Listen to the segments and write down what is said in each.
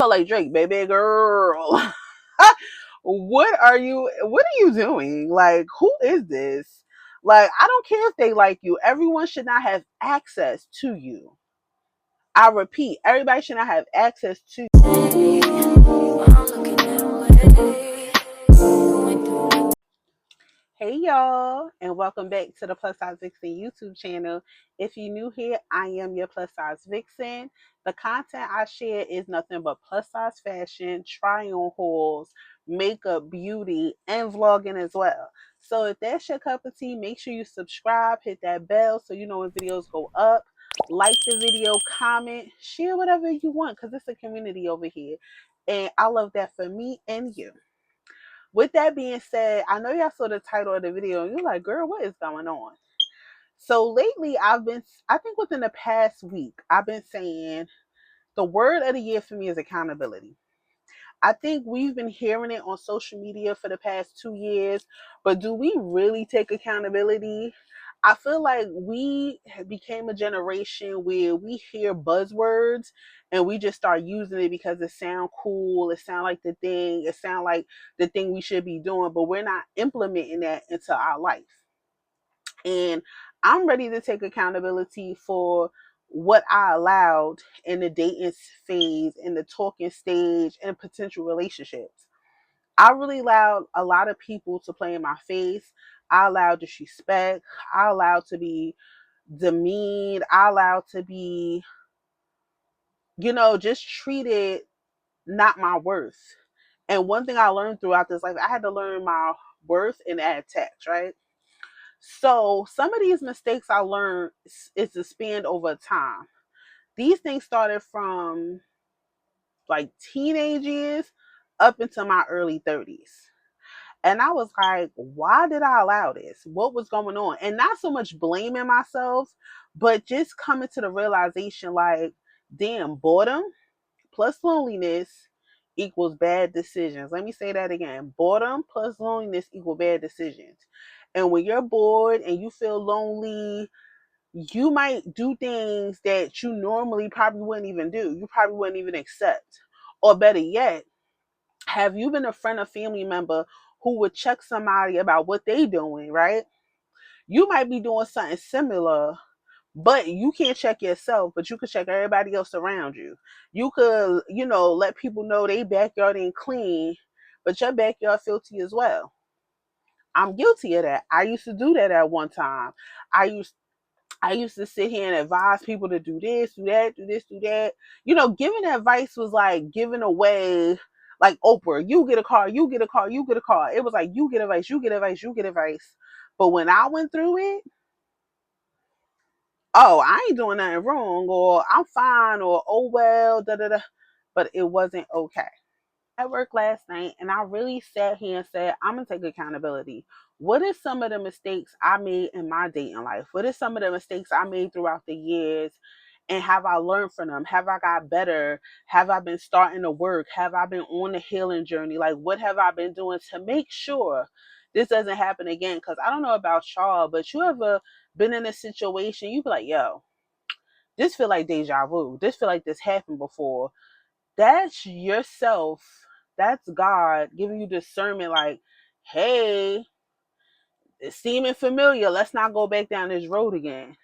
sound like Drake, baby girl. What are you doing? Like, who is this? Like, I don't care if they like you. Everyone should not have access to you. I repeat, everybody should not have access to you. Hey y'all, and welcome back to the PlusSizeVixen YouTube channel. If you're new here, I am your plus size vixen. The content I share is nothing but plus size fashion, try on hauls, makeup, beauty, and vlogging as well. So if that's your cup of tea, make sure you subscribe, hit that bell so you know when videos go up. Like the video, comment, share whatever you want because it's a community over here. And I love that for me and you. With that being said, I know y'all saw the title of the video and you're like, girl, what is going on? So lately I think within the past week, I've been saying the word of the year for me is accountability. I think we've been hearing it on social media for the past 2 years, but do we really take accountability? I feel like we became a generation where we hear buzzwords and we just start using it because it sounds cool. It sounds like the thing. It sounds like the thing we should be doing, but we're not implementing that into our life. And I'm ready to take accountability for what I allowed in the dating phase, in the talking stage, and potential relationships. I really allowed a lot of people to play in my face. I allowed disrespect. I allowed to be demeaned. I allowed to be, just treated not my worth. And one thing I learned throughout this life, I had to learn my worth and add tax, right? So some of these mistakes I learned is to spend over time. These things started from like teenage years up into my early 30s. And I was like, why did I allow this? What was going on? And not so much blaming myself, but just coming to the realization like, damn, boredom plus loneliness equals bad decisions. Let me say that again. Boredom plus loneliness equal bad decisions. And when you're bored and you feel lonely, you might do things that you normally probably wouldn't even do. You probably wouldn't even accept. Or better yet, have you been a friend or family member who would check somebody about what they doing, right? You might be doing something similar, but you can't check yourself, but you could check everybody else around you. You could, let people know they backyard ain't clean, but your backyard filthy as well. I'm guilty of that. I used to do that at one time. I used I used to sit here and advise people to do this, do that, do this, do that. Giving advice was like giving away, like Oprah, you get a car, you get a car, you get a car. It was like, you get advice, you get advice, you get advice. But when I went through it, oh, I ain't doing nothing wrong, or I'm fine, or oh well, da da da. But it wasn't okay. At work last night and I really sat here and said, I'm going to take accountability. What are some of the mistakes I made in my dating life? What are some of the mistakes I made throughout the years? And have I learned from them? Have I got better? Have I been starting to work? Have I been on the healing journey? Like, what have I been doing to make sure this doesn't happen again? Because I don't know about y'all, but you ever been in a situation, you be like, yo, this feel like deja vu. This feel like this happened before. That's yourself. That's God giving you discernment like, hey, it's seeming familiar. Let's not go back down this road again.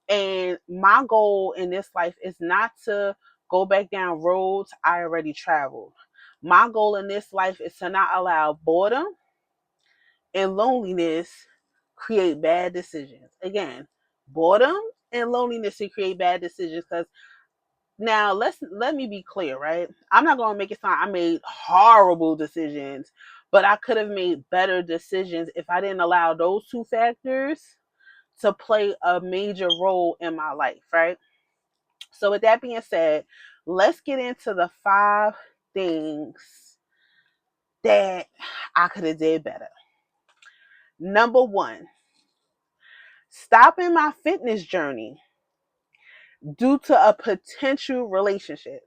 And my goal in this life is not to go back down roads I already traveled. My goal in this life is to not allow boredom and loneliness create bad decisions. Again, boredom and loneliness to create bad decisions because now let me be clear, right? I'm not gonna make it sound I made horrible decisions, but I could have made better decisions if I didn't allow those two factors to play a major role in my life, right? So with that being said, let's get into the 5 things that I could have did better. Number 1, stopping my fitness journey due to a potential relationship.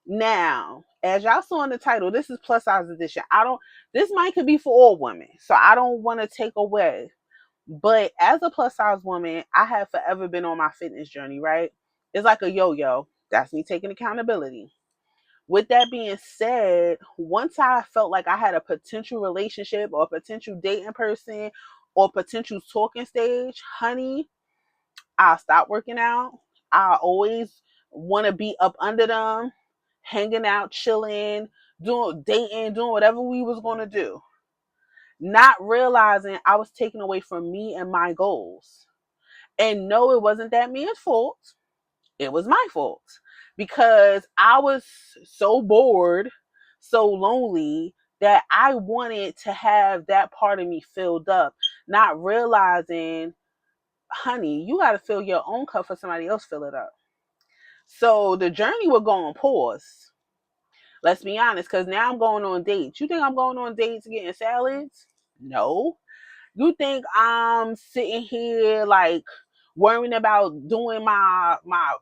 Now, as y'all saw in the title, this is plus size edition. This might could be for all women, so I don't want to take away. But as a plus size woman, I have forever been on my fitness journey, right? It's like a yo-yo. That's me taking accountability. With that being said, once I felt like I had a potential relationship or a potential dating person or potential talking stage, honey, I stopped working out. I always want to be up under them, hanging out, chilling, doing dating, doing whatever we was going to do, not realizing I was taken away from me and my goals. And no, it wasn't that man's fault. It was my fault because I was so bored, so lonely that I wanted to have that part of me filled up, not realizing, honey, you got to fill your own cup for somebody else fill it up. So the journey will go on pause. Let's be honest, because now I'm going on dates. You think I'm going on dates getting salads? No. You think I'm sitting here like worrying about doing my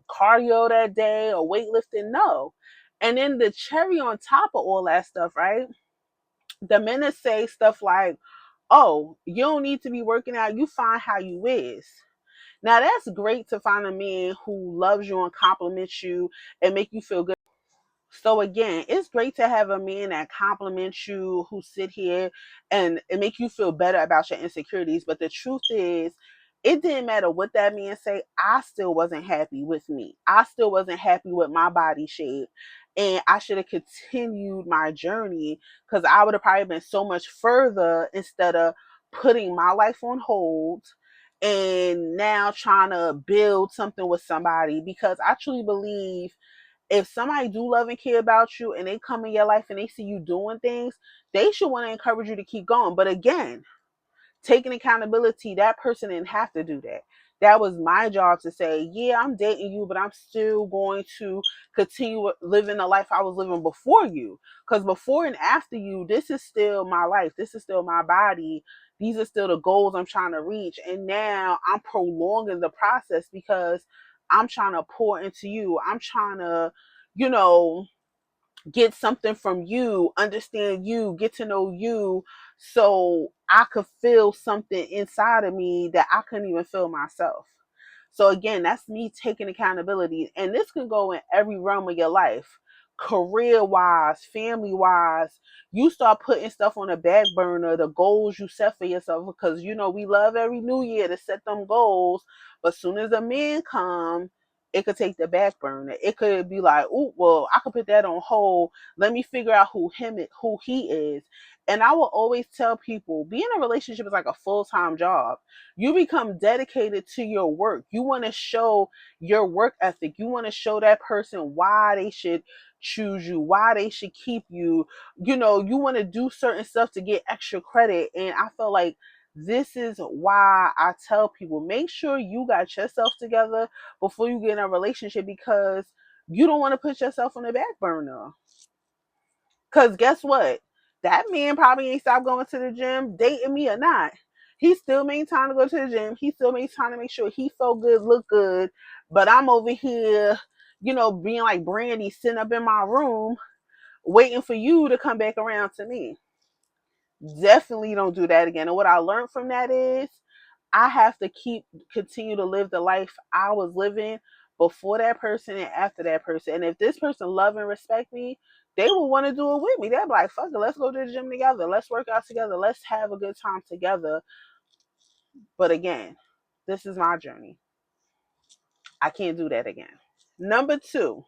cardio that day or weightlifting? No. And then the cherry on top of all that stuff, right? The men say stuff like, "Oh, you don't need to be working out. You find how you is." Now that's great to find a man who loves you and compliments you and make you feel good. So again, it's great to have a man that compliments you, who sit here and it make you feel better about your insecurities. But the truth is, it didn't matter what that man say. I still wasn't happy with me. I still wasn't happy with my body shape. And I should have continued my journey because I would have probably been so much further instead of putting my life on hold and now trying to build something with somebody. Because I truly believe if somebody do love and care about you and they come in your life and they see you doing things, they should want to encourage you to keep going. But again, taking accountability, that person didn't have to do that. That was my job to say, yeah, I'm dating you, but I'm still going to continue living the life I was living before you. Because before and after you, this is still my life. This is still my body. These are still the goals I'm trying to reach. And now I'm prolonging the process because I'm trying to pour into you. I'm trying to, you know, get something from you, understand you, get to know you, so I could feel something inside of me that I couldn't even feel myself. So again, that's me taking accountability. And this can go in every realm of your life. Career wise, family wise, you start putting stuff on the back burner, the goals you set for yourself, because we love every new year to set them goals. But soon as a man come, it could take the back burner. It could be like, oh, well, I could put that on hold. Let me figure out who he is. And I will always tell people, being in a relationship is like a full-time job. You become dedicated to your work. You want to show your work ethic. You want to show that person why they should choose you, why they should keep you. You want to do certain stuff to get extra credit. And I feel like this is why I tell people, make sure you got yourself together before you get in a relationship, because you don't want to put yourself on the back burner. Because guess what? That man probably ain't stopped going to the gym, dating me or not. He still made time to go to the gym. He still made time to make sure he felt good, look good. But I'm over here, being like Brandy, sitting up in my room, waiting for you to come back around to me. Definitely don't do that again. And what I learned from that is I have to continue to live the life I was living before that person and after that person. And if this person love and respect me, they will want to do it with me. They'll be like, fuck it, let's go to the gym together. Let's work out together. Let's have a good time together. But again, this is my journey. I can't do that again. Number 2,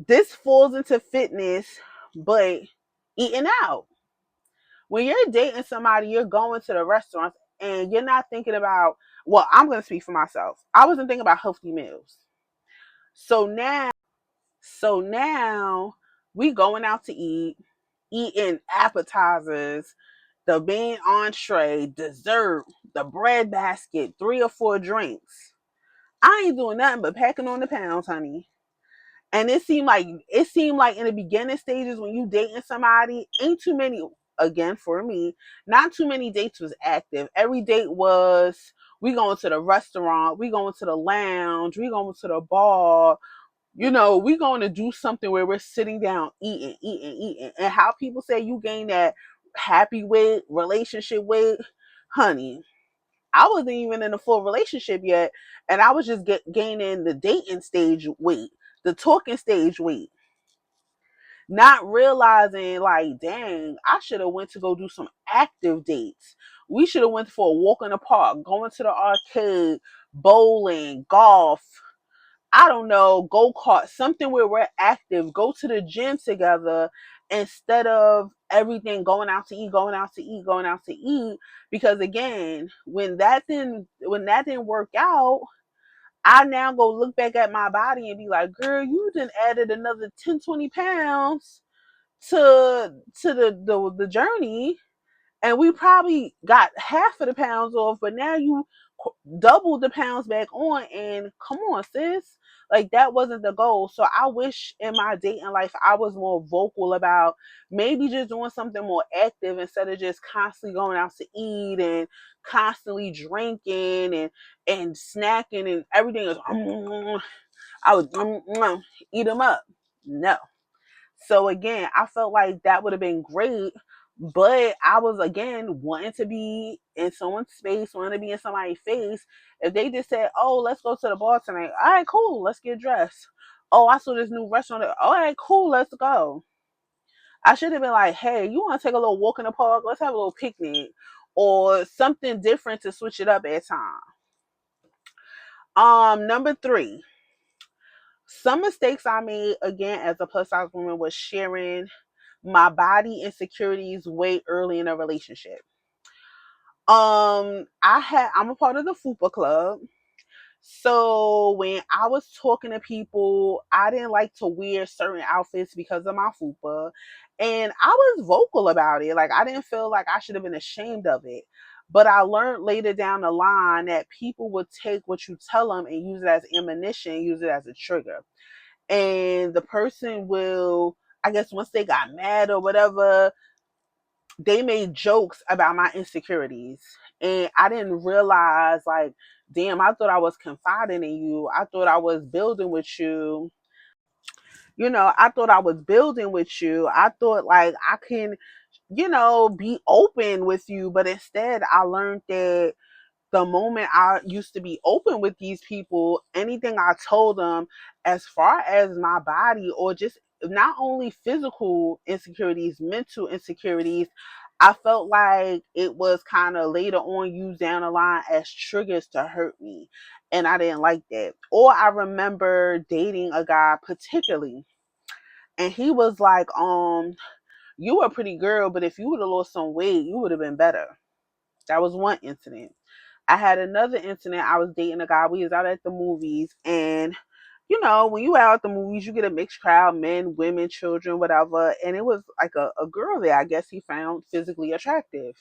this falls into fitness, but eating out. When you're dating somebody, you're going to the restaurants and you're not thinking about, well, I'm going to speak for myself. I wasn't thinking about healthy meals. So now we going out to eat, eating appetizers, the main entree, dessert, the bread basket, 3 or 4 drinks. I ain't doing nothing but packing on the pounds, honey. And it seemed like in the beginning stages when you dating somebody, ain't too many, again for me, not too many dates was active. Every date was, we going to the restaurant, we going to the lounge, we going to the bar, we going to do something where we're sitting down eating, eating, eating. And how people say you gain that happy weight, relationship weight, honey, I wasn't even in a full relationship yet, and I was just gaining the dating stage weight. the talking stage wait, not realizing like, dang, I should have went to go do some active dates. We should have went for a walk in the park, going to the arcade, bowling, golf, I don't know, go kart, something where we're active, go to the gym together instead of everything going out to eat, going out to eat, going out to eat. Because again, when that didn't work out, I now go look back at my body and be like, girl, you done added another 10, 20 pounds to the journey, and we probably got half of the pounds off, but now you double the pounds back on, and come on, sis, like that wasn't the goal. So I wish in my dating life I was more vocal about maybe just doing something more active instead of just constantly going out to eat and constantly drinking and snacking and everything is I was eat them up. No. So again, I felt like that would have been great, but I was again wanting to be in someone's space, wanting to be in somebody's face. If they just said, "Oh, let's go to the bar tonight," all right, cool, let's get dressed. Oh, I saw this new restaurant. All right, cool, let's go. I should have been like, "Hey, you want to take a little walk in the park? Let's have a little picnic." Or something different to switch it up at time. Number three, some mistakes I made again as a plus size woman was sharing my body insecurities way early in a relationship. I'm a part of the FUPA club. So when I was talking to people, I didn't like to wear certain outfits because of my FUPA. And I was vocal about it. Like I didn't feel like I should have been ashamed of it. But I learned later down the line that people would take what you tell them and use it as ammunition, use it as a trigger. And the person will, I guess once they got mad or whatever, they made jokes about my insecurities. And I didn't realize, like, damn, I thought I was confiding in you. I thought I was building with you. I thought I was building with you. I thought, like, I can, be open with you. But instead, I learned that the moment I used to be open with these people, anything I told them as far as my body or just not only physical insecurities, mental insecurities, I felt like it was kind of later on used down the line as triggers to hurt me. And I didn't like that. Or I remember dating a guy particularly, and he was like, you were a pretty girl, but if you would have lost some weight, you would have been better. That was one incident. I had another incident. I was dating a guy. We was out at the movies, and when you out at the movies, you get a mixed crowd, men, women, children, whatever. And it was like a girl there, I guess he found physically attractive.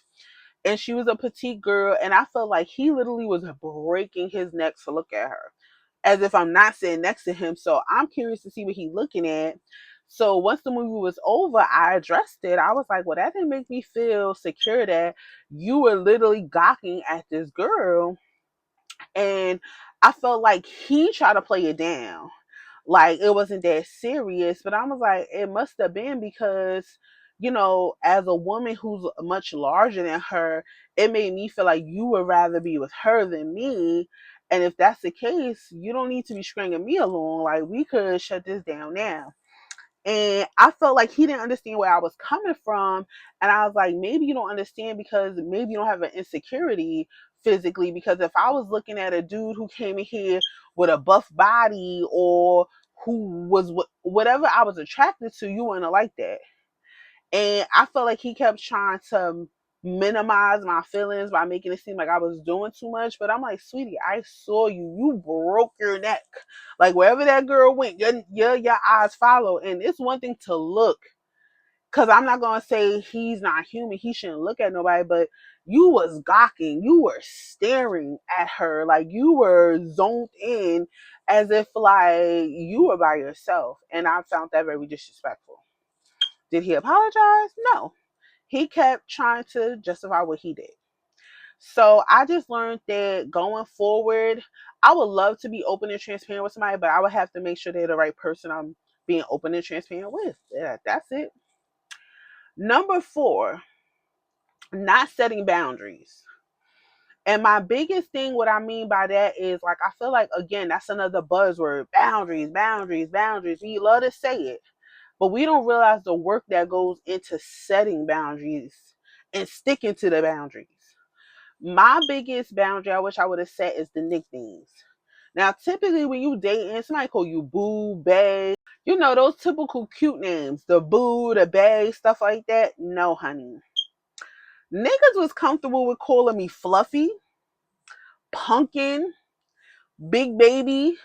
And she was a petite girl, and I felt like he literally was breaking his neck to look at her, as if I'm not sitting next to him. So I'm curious to see what he's looking at. So once the movie was over, I addressed it. I was like, well, that didn't make me feel secure that you were literally gawking at this girl. And I felt like he tried to play it down. Like it wasn't that serious. But I was like, it must have been because, as a woman who's much larger than her, it made me feel like you would rather be with her than me. And if that's the case, you don't need to be stringing me along. Like we could shut this down now. And I felt like he didn't understand where I was coming from. And I was like, maybe you don't understand because maybe you don't have an insecurity physically. Because if I was looking at a dude who came in here with a buff body or who was whatever I was attracted to, you wouldn't like that. And I felt like he kept trying to minimize my feelings by making it seem like I was doing too much. But I'm like, sweetie, I saw you. You broke your neck. Like wherever that girl went, your eyes follow. And it's one thing to look. Cause I'm not gonna say he's not human. He shouldn't look at nobody, but you was gawking, you were staring at her, like you were zoned in as if like you were by yourself. And I found that very disrespectful. Did he apologize? No. He kept trying to justify what he did. So I just learned that going forward, I would love to be open and transparent with somebody, but I would have to make sure they're the right person I'm being open and transparent with. Yeah, that's it. Number four, not setting boundaries. And my biggest thing, what I mean by that is like, I feel like, again, that's another buzzword: boundaries, boundaries, boundaries. We love to say it, but we don't realize the work that goes into setting boundaries and sticking to the boundaries. My biggest boundary I wish I would have set is the nicknames. Now, typically when you dating, somebody call you boo, bae, those typical cute names, the boo, the bae, stuff like that. No, honey. Niggas was comfortable with calling me Fluffy, Pumpkin, Big Baby.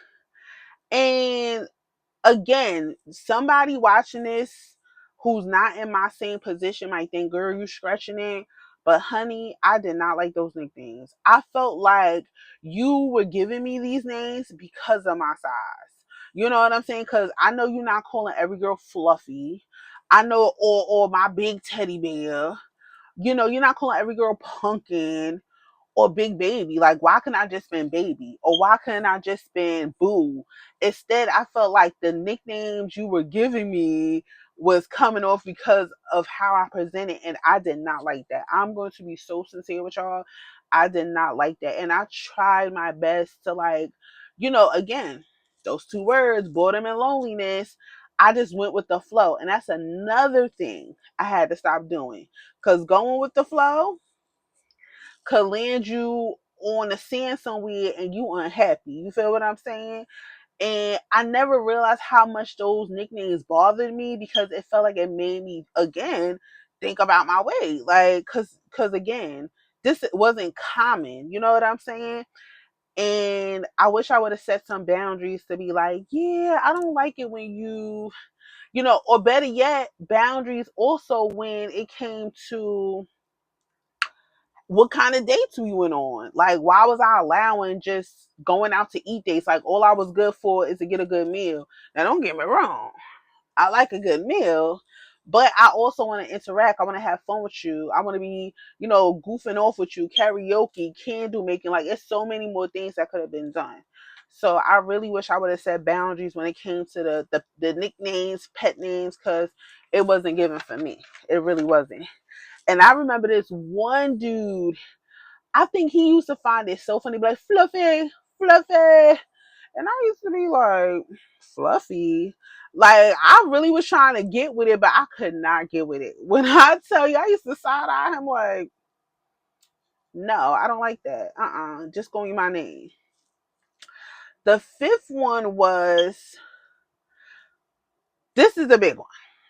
And again, somebody watching this who's not in my same position might think, girl, you stretching it. But honey, I did not like those nicknames. I felt like you were giving me these names because of my size. You know what I'm saying? Because I know you're not calling every girl Fluffy. I know, or my big teddy bear. You're not calling every girl Pumpkin or Big Baby. Like, why couldn't I just been Baby? Or why couldn't I just been Boo? Instead, I felt like the nicknames you were giving me was coming off because of how I presented, and I did not like that. I'm going to be so sincere with y'all. I did not like that. And I tried my best to, like, again, those two words, boredom and loneliness. I just went with the flow. And that's another thing I had to stop doing. Because going with the flow could land you on the sand somewhere and you unhappy. You feel what I'm saying? And I never realized how much those nicknames bothered me because it felt like it made me, again, think about my weight. Like, cause again, this wasn't common. You know what I'm saying? And I wish I would have set some boundaries to be like, yeah, I don't like it when or better yet, boundaries also when it came to what kind of dates we went on. Like, why was I allowing just going out to eat dates? Like, all I was good for is to get a good meal. Now, don't get me wrong. I like a good meal, but I also want to interact. I want to have fun with you. I want to be, goofing off with you, karaoke, candle making. Like, it's so many more things that could have been done. So I really wish I would have set boundaries when it came to the nicknames, pet names, because it wasn't given for me. It really wasn't. And I remember this one dude, I think he used to find it so funny, like, Fluffy, Fluffy. And I used to be like, Fluffy. Like, I really was trying to get with it, but I could not get with it. When I tell you, I used to side eye him like, no, I don't like that. Just going my name. The fifth one was, this is a big one.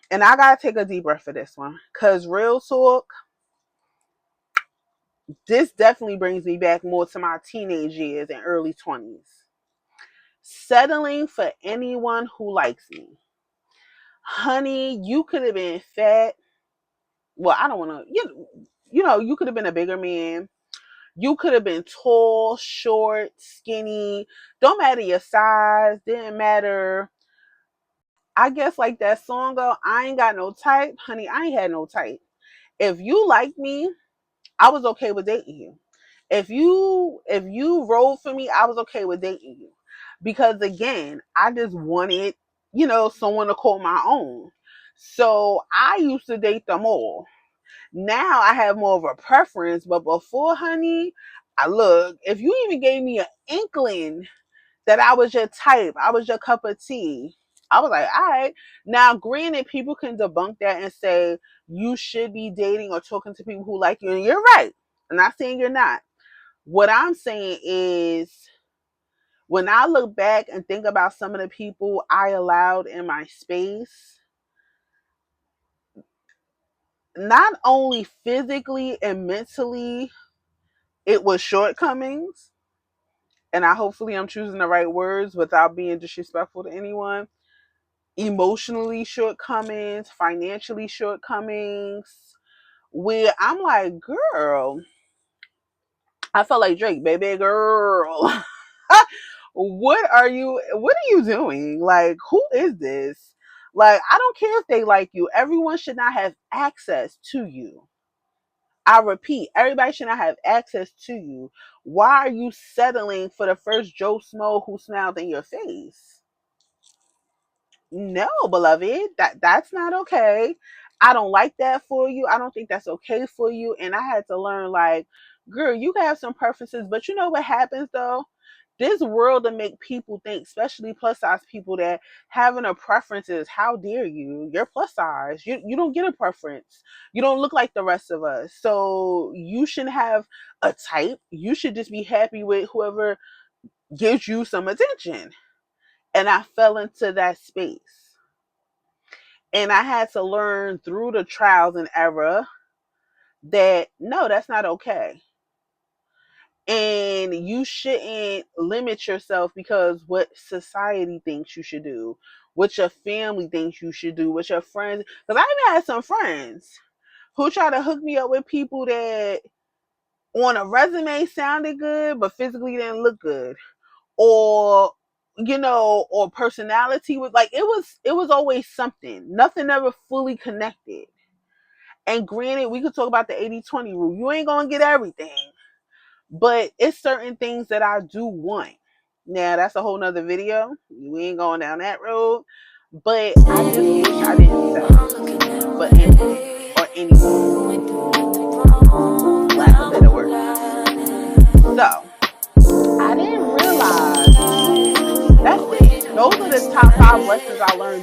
And I got to take a deep breath for this one. Because real talk, this definitely brings me back more to my teenage years and early 20s. Settling for anyone who likes me. Honey, you could have been fat. Well, I don't want to, you could have been a bigger man. You could have been tall, short, skinny. Don't matter your size. Didn't matter. I guess like that song go, I ain't got no type. Honey, I ain't had no type. If you like me, I was okay with dating you. If you rolled for me, I was okay with dating you. Because again, I just wanted, someone to call my own. So I used to date them all. Now I have more of a preference, but before, honey, I look, if you even gave me an inkling that I was your type, I was your cup of tea, I was like, all right. Now, granted, people can debunk that and say you should be dating or talking to people who like you, and you're right. I'm not saying you're not. What I'm saying is, when I look back and think about some of the people I allowed in my space, not only physically and mentally, it was shortcomings, and I'm choosing the right words without being disrespectful to anyone. Emotionally shortcomings, financially shortcomings, where I'm like, girl, I felt like Drake, baby girl. What are you doing? Like, who is this? Like, I don't care if they like you. Everyone should not have access to you. I repeat, everybody should not have access to you. Why are you settling for the first Joe Smo who smiled in your face? No, beloved, that's not okay. I don't like that for you. I don't think that's okay for you. And I had to learn, like, girl, you have some preferences, but you know what happens though? This world to make people think, especially plus size people, that having a preference is, how dare you? You're plus size. You don't get a preference. You don't look like the rest of us. So you shouldn't have a type. You should just be happy with whoever gives you some attention. And I fell into that space. And I had to learn through the trials and error that no, that's not okay. And you shouldn't limit yourself because what society thinks you should do, what your family thinks you should do, what your friends. Because I even had some friends who try to hook me up with people that on a resume sounded good, but physically didn't look good, or or personality was like it was always something. Nothing ever fully connected. And granted, we could talk about the 80-20 rule. You ain't gonna get everything. But it's certain things that I do want. Now that's a whole nother video. We ain't going down that road. But I just wish I didn't settle for anything or anyone. Lack of better words. So I didn't realize that's it. Those are the top 5 lessons I learned